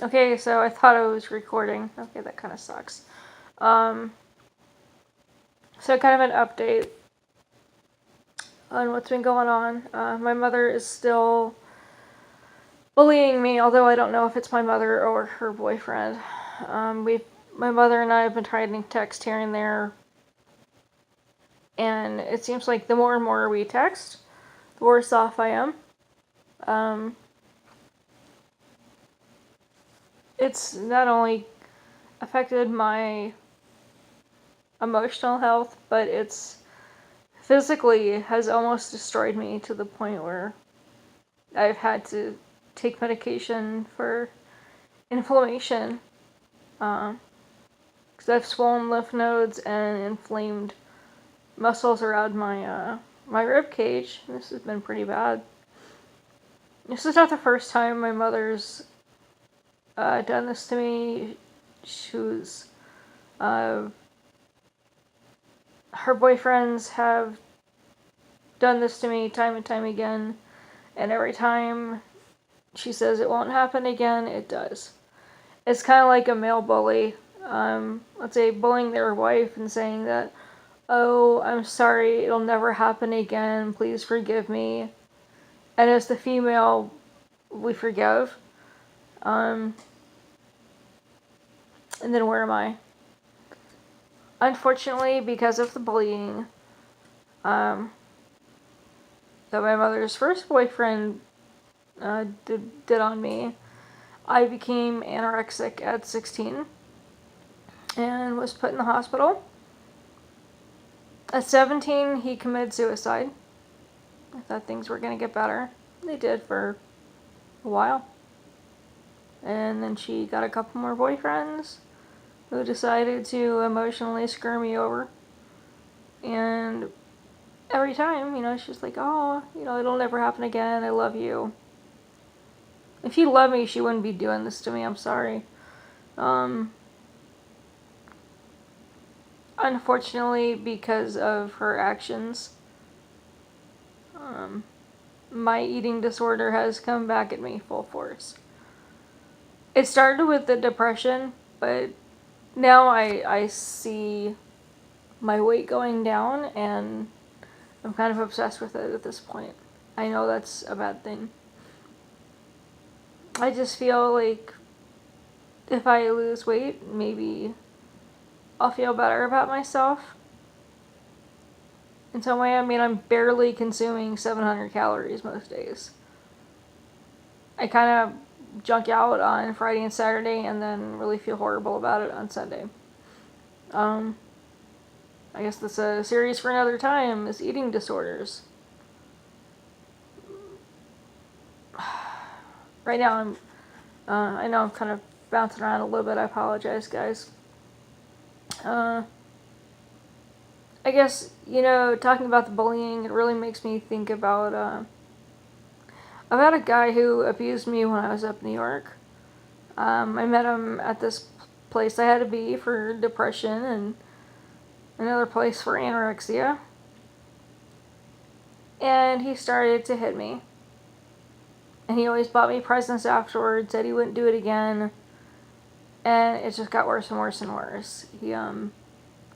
Okay, so I thought I was recording. Okay, that kind of sucks. Um, so kind of an update on what's been going on. My mother is still bullying me, although I don't know if it's my mother or her boyfriend. My mother and I have been trying to text here and there, and it seems like the more and more we text, the worse off I am. Um, it's not only affected my emotional health, but it's physically has almost destroyed me to the point where I've had to take medication for inflammation. Because I've swollen lymph nodes and inflamed muscles around my rib cage. This has been pretty bad. This is not the first time my mother's done this to me. She's her boyfriends have done this to me time and time again, and every time she says it won't happen again, it does. It's kind of like a male bully. Let's say bullying their wife and saying that, oh, I'm sorry, it'll never happen again, please forgive me. And as the female, we forgive. And then where am I? Unfortunately, because of the bullying that my mother's first boyfriend did on me, I became anorexic at 16 and was put in the hospital. At 17, he committed suicide. I thought things were going to get better. They did for a while. And then she got a couple more boyfriends who decided to emotionally screw me over. And every time, she's like, oh, it'll never happen again. I love you. If she loved me, she wouldn't be doing this to me. I'm sorry. Unfortunately, because of her actions, my eating disorder has come back at me full force. It started with the depression, but now I see my weight going down, and I'm kind of obsessed with it at this point. I know that's a bad thing. I just feel like if I lose weight, maybe I'll feel better about myself. In some way, I mean, I'm barely consuming 700 calories most days. I kind of junk out on Friday and Saturday and then really feel horrible about it on Sunday. I guess that's a series for another time, is eating disorders. Right now, I know I'm kind of bouncing around a little bit. I apologize, guys. I guess, talking about the bullying, it really makes me think about, I've had a guy who abused me when I was up in New York. I met him at this place I had to be for depression and another place for anorexia. And he started to hit me. And he always bought me presents afterwards, said he wouldn't do it again. And it just got worse and worse and worse. He ended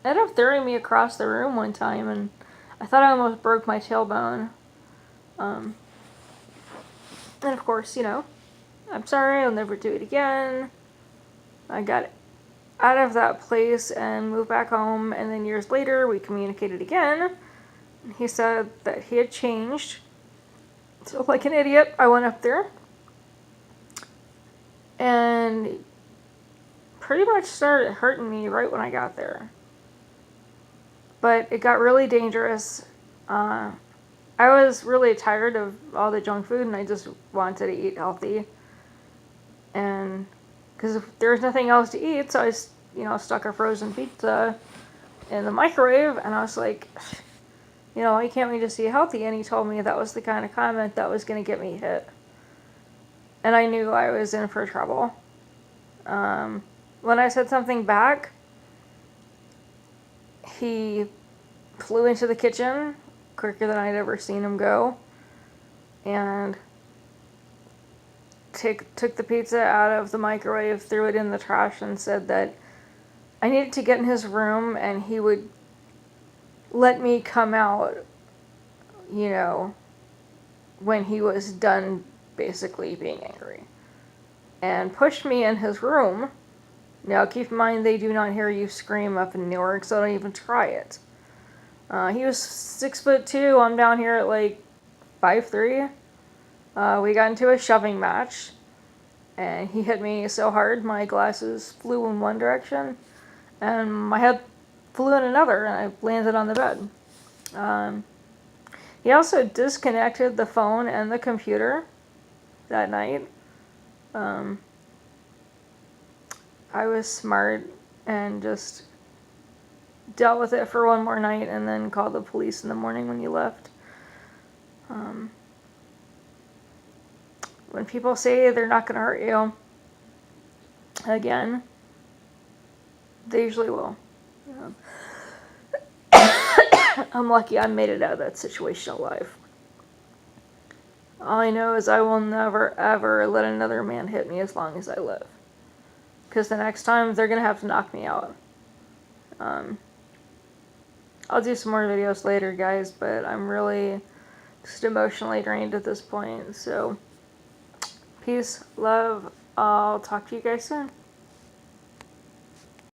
up throwing me across the room one time, and I thought I almost broke my tailbone. And of course, I'm sorry, I'll never do it again. I got out of that place and moved back home, and then years later we communicated again. He said that he had changed. So like an idiot, I went up there and pretty much started hurting me right when I got there. But it got really dangerous. I was really tired of all the junk food and I just wanted to eat healthy. And because there was nothing else to eat, so I stuck a frozen pizza in the microwave, and I was like, why can't we just eat healthy? And he told me that was the kind of comment that was going to get me hit. And I knew I was in for trouble. When I said something back, he flew into the kitchen quicker than I'd ever seen him go. And took the pizza out of the microwave, threw it in the trash, and said that I needed to get in his room and he would let me come out, when he was done basically being angry. And pushed me in his room. Now, keep in mind, they do not hear you scream up in Newark, so don't even try it. He was 6'2". I'm down here at like 5'3". We got into a shoving match, and he hit me so hard my glasses flew in one direction, and my head flew in another, and I landed on the bed. He also disconnected the phone and the computer that night. I was smart and just dealt with it for one more night and then called the police in the morning when he left. When people say they're not going to hurt you, again, they usually will. I'm lucky I made it out of that situation alive. All I know is I will never, ever let another man hit me as long as I live. Because the next time, they're going to have to knock me out. I'll do some more videos later, guys, but I'm really just emotionally drained at this point. So, peace, love. I'll talk to you guys soon.